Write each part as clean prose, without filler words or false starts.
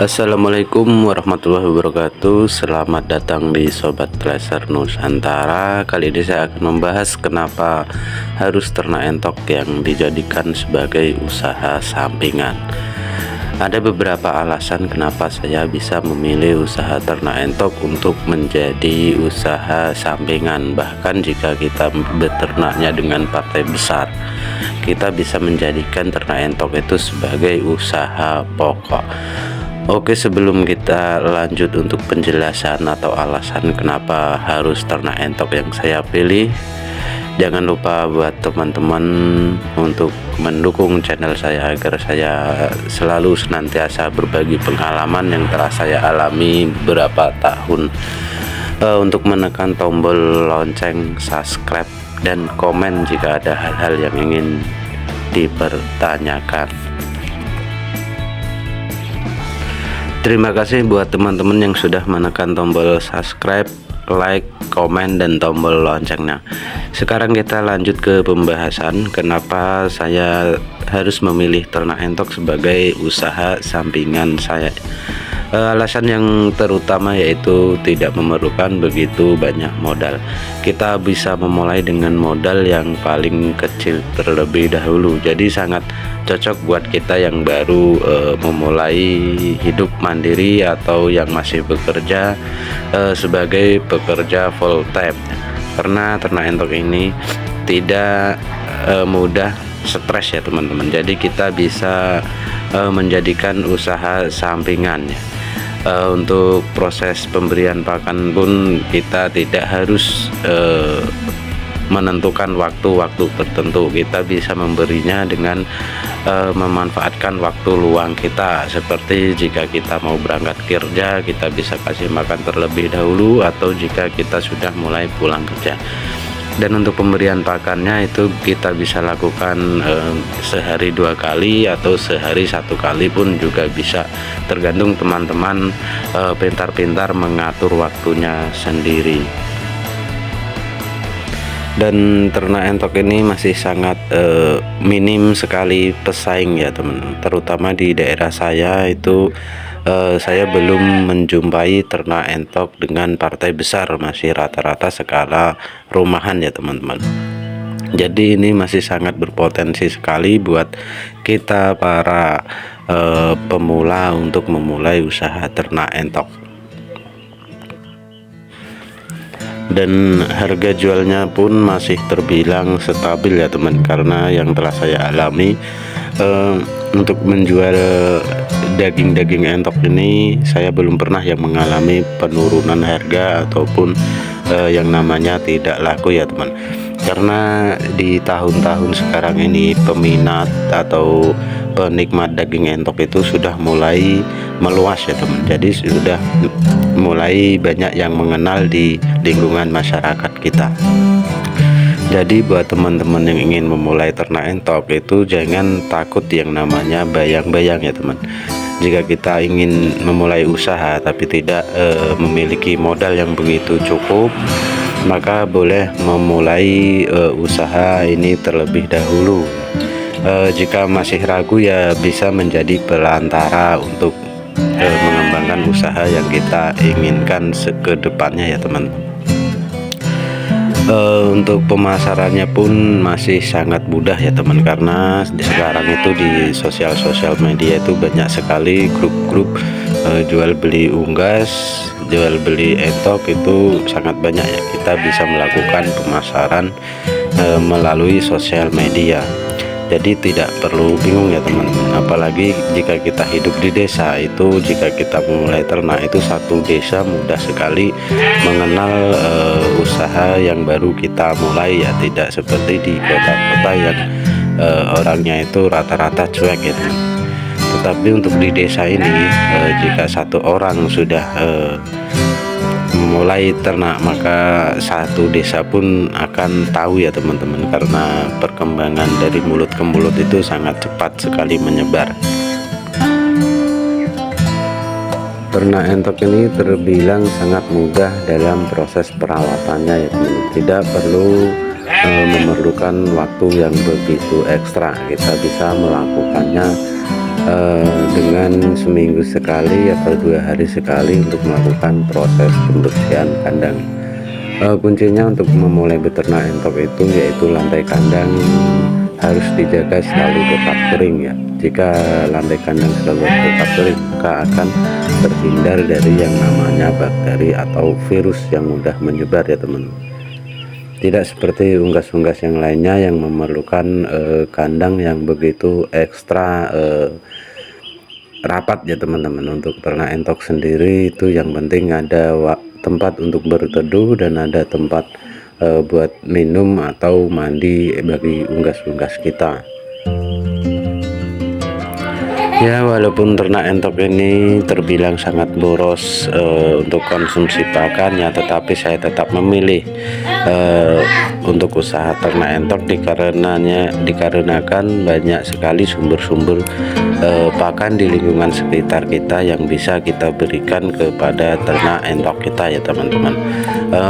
Assalamualaikum warahmatullahi wabarakatuh. Selamat datang di Sobat Tracer Nusantara. Kali ini saya akan membahas kenapa harus ternak entok yang dijadikan sebagai usaha sampingan. Ada beberapa alasan kenapa saya bisa memilih usaha ternak entok untuk menjadi usaha sampingan. Bahkan jika kita beternaknya dengan partai besar, kita bisa menjadikan ternak entok itu sebagai usaha pokok. Oke, sebelum kita lanjut untuk penjelasan atau alasan kenapa harus ternak entok yang saya pilih, jangan lupa buat teman-teman untuk mendukung channel saya agar saya selalu senantiasa berbagi pengalaman yang telah saya alami beberapa tahun. Untuk menekan tombol lonceng, subscribe, dan komen jika ada hal-hal yang ingin dipertanyakan. Terima kasih buat teman-teman yang sudah menekan tombol subscribe, like, komen, dan tombol loncengnya. Sekarang kita lanjut ke pembahasan kenapa saya harus memilih ternak entok sebagai usaha sampingan saya. Alasan yang terutama yaitu tidak memerlukan begitu banyak modal. Kita bisa memulai dengan modal yang paling kecil terlebih dahulu. Jadi sangat cocok buat kita yang baru memulai hidup mandiri atau yang masih bekerja sebagai pekerja full time. Karena ternak entok ini tidak mudah stres ya teman-teman. Jadi kita bisa menjadikan usaha sampingan ya. Untuk proses pemberian pakan pun kita tidak harus menentukan waktu-waktu tertentu. Kita bisa memberinya dengan memanfaatkan waktu luang kita, seperti jika kita mau berangkat kerja kita bisa kasih makan terlebih dahulu, atau jika kita sudah mulai pulang kerja. Dan untuk pemberian pakannya itu kita bisa lakukan sehari 2 kali atau sehari 1 kali pun juga bisa, tergantung teman-teman pintar-pintar mengatur waktunya sendiri. Dan ternak entok ini masih sangat minim sekali pesaing ya teman, terutama di daerah saya itu saya belum menjumpai ternak entok dengan partai besar, masih rata-rata skala rumahan ya teman-teman. Jadi ini masih sangat berpotensi sekali buat kita para pemula untuk memulai usaha ternak entok. Dan harga jualnya pun masih terbilang stabil ya teman, karena yang telah saya alami untuk menjual daging-daging entok ini saya belum pernah yang mengalami penurunan harga ataupun yang namanya tidak laku ya teman. Karena di tahun-tahun sekarang ini peminat atau penikmat daging entok itu sudah mulai meluas ya teman. Jadi sudah mulai banyak yang mengenal di lingkungan masyarakat kita. Jadi buat teman-teman yang ingin memulai ternak entok itu jangan takut yang namanya bayang-bayang ya teman. Jika kita ingin memulai usaha tapi tidak memiliki modal yang begitu cukup, maka boleh memulai usaha ini terlebih dahulu. Jika masih ragu ya bisa menjadi perantara untuk mengembangkan usaha yang kita inginkan ke depannya ya teman-teman. Untuk pemasarannya pun masih sangat mudah ya teman, karena sekarang itu di sosial media itu banyak sekali grup-grup jual beli unggas, jual beli entok, itu sangat banyak ya. Kita bisa melakukan pemasaran melalui sosial media. Jadi tidak perlu bingung ya teman-teman, apalagi jika kita hidup di desa itu, jika kita memulai ternak itu satu desa mudah sekali mengenal usaha yang baru kita mulai ya, tidak seperti di kota-kota yang orangnya itu rata-rata cuek ya teman. Tetapi untuk di desa ini jika satu orang sudah memulai ternak, maka satu desa pun akan tahu ya teman-teman, karena perkembangan dari mulut ke mulut itu sangat cepat sekali menyebar. Ternak entok ini terbilang sangat mudah dalam proses perawatannya ya teman. Tidak perlu memerlukan waktu yang begitu ekstra. Kita bisa melakukannya dengan seminggu sekali atau 2 hari sekali untuk melakukan proses pembersihan kandang. Kuncinya untuk memulai beternak entok itu yaitu lantai kandang harus dijaga selalu tetap kering ya. Jika lantai kandang selalu tetap kering, maka akan terhindar dari yang namanya bakteri atau virus yang mudah menyebar ya teman-teman. Tidak seperti unggas-unggas yang lainnya yang memerlukan kandang yang begitu ekstra rapat ya teman-teman. Untuk ternak entok sendiri itu yang penting ada tempat untuk berteduh dan ada tempat buat minum atau mandi bagi unggas-unggas kita. Ya, walaupun ternak entok ini terbilang sangat boros untuk konsumsi pakannya, tetapi saya tetap memilih untuk usaha ternak entok dikarenakan banyak sekali sumber-sumber pakan di lingkungan sekitar kita yang bisa kita berikan kepada ternak entok kita ya teman-teman.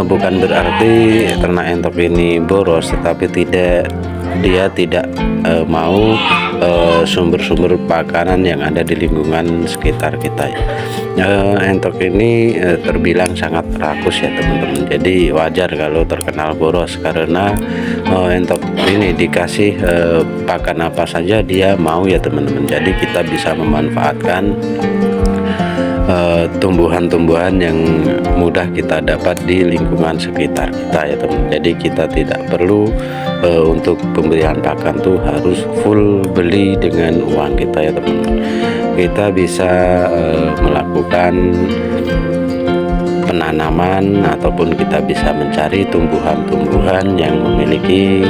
Bukan berarti ternak entok ini boros, tetapi dia tidak mau sumber-sumber pakanan yang ada di lingkungan sekitar kita ya. Entok ini terbilang sangat rakus ya teman-teman, jadi wajar kalau terkenal boros karena entok ini dikasih pakan apa saja dia mau ya teman-teman. Jadi kita bisa memanfaatkan tumbuhan-tumbuhan yang mudah kita dapat di lingkungan sekitar kita ya teman. Jadi kita tidak perlu untuk pemberian pakan tuh harus full beli dengan uang kita ya teman. Kita bisa melakukan penanaman ataupun kita bisa mencari tumbuhan-tumbuhan yang memiliki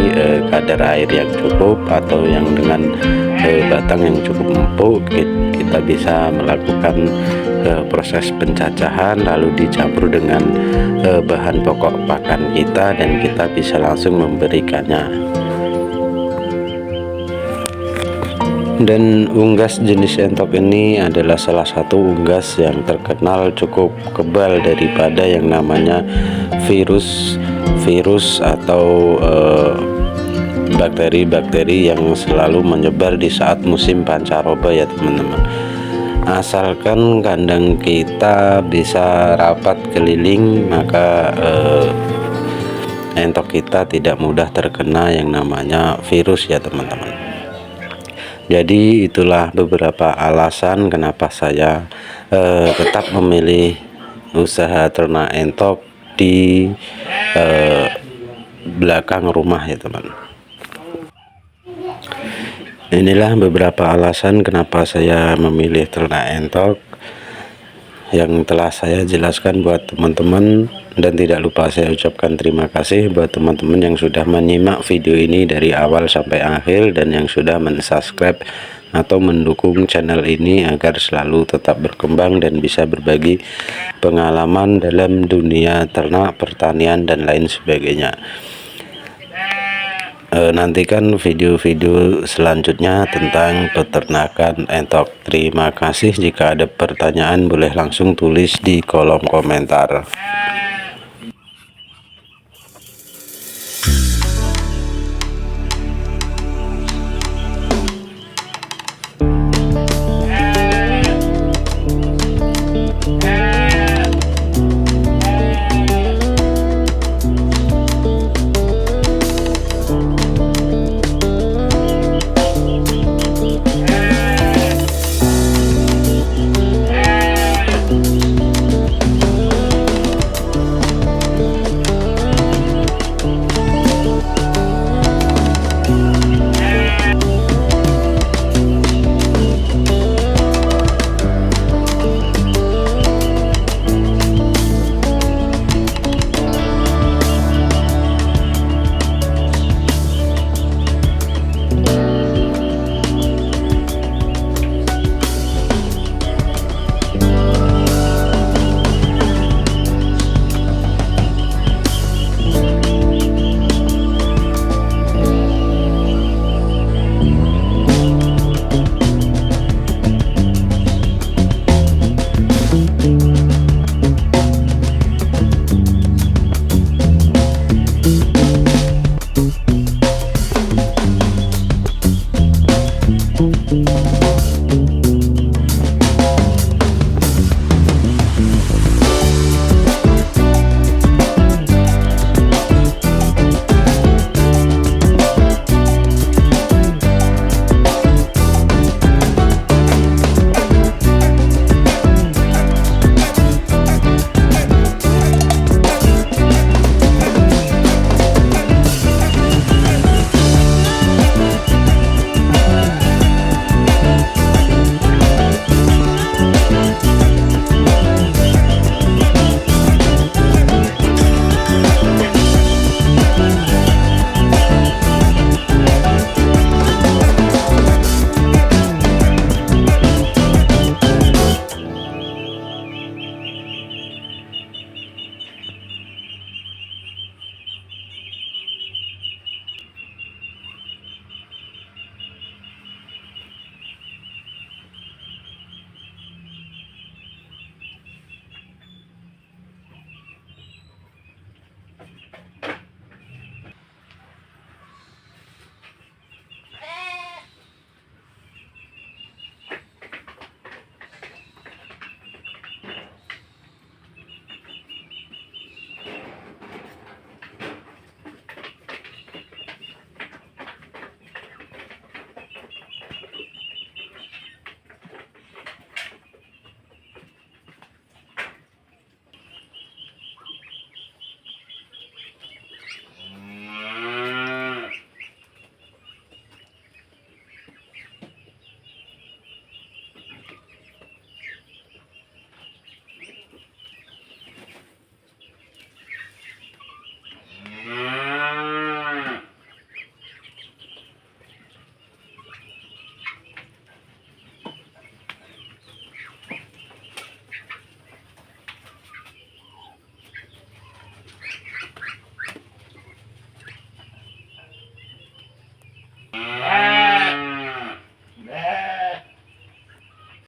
kadar air yang cukup atau yang dengan batang yang cukup empuk. Kita bisa melakukan proses pencacahan lalu dicampur dengan bahan pokok pakan kita dan kita bisa langsung memberikannya. Dan unggas jenis entok ini adalah salah satu unggas yang terkenal cukup kebal daripada yang namanya virus atau bakteri-bakteri yang selalu menyebar di saat musim pancaroba ya teman-teman. Asalkan kandang kita bisa rapat keliling, maka entok kita tidak mudah terkena yang namanya virus ya teman-teman. Jadi itulah beberapa alasan kenapa saya tetap memilih usaha ternak entok di belakang rumah ya teman. Inilah beberapa alasan kenapa saya memilih ternak entok yang telah saya jelaskan buat teman-teman, dan tidak lupa saya ucapkan terima kasih buat teman-teman yang sudah menyimak video ini dari awal sampai akhir dan yang sudah mensubscribe atau mendukung channel ini agar selalu tetap berkembang dan bisa berbagi pengalaman dalam dunia ternak, pertanian dan lain sebagainya. Nantikan video-video selanjutnya tentang peternakan entok. Terima kasih. Jika ada pertanyaan boleh langsung tulis di kolom komentar.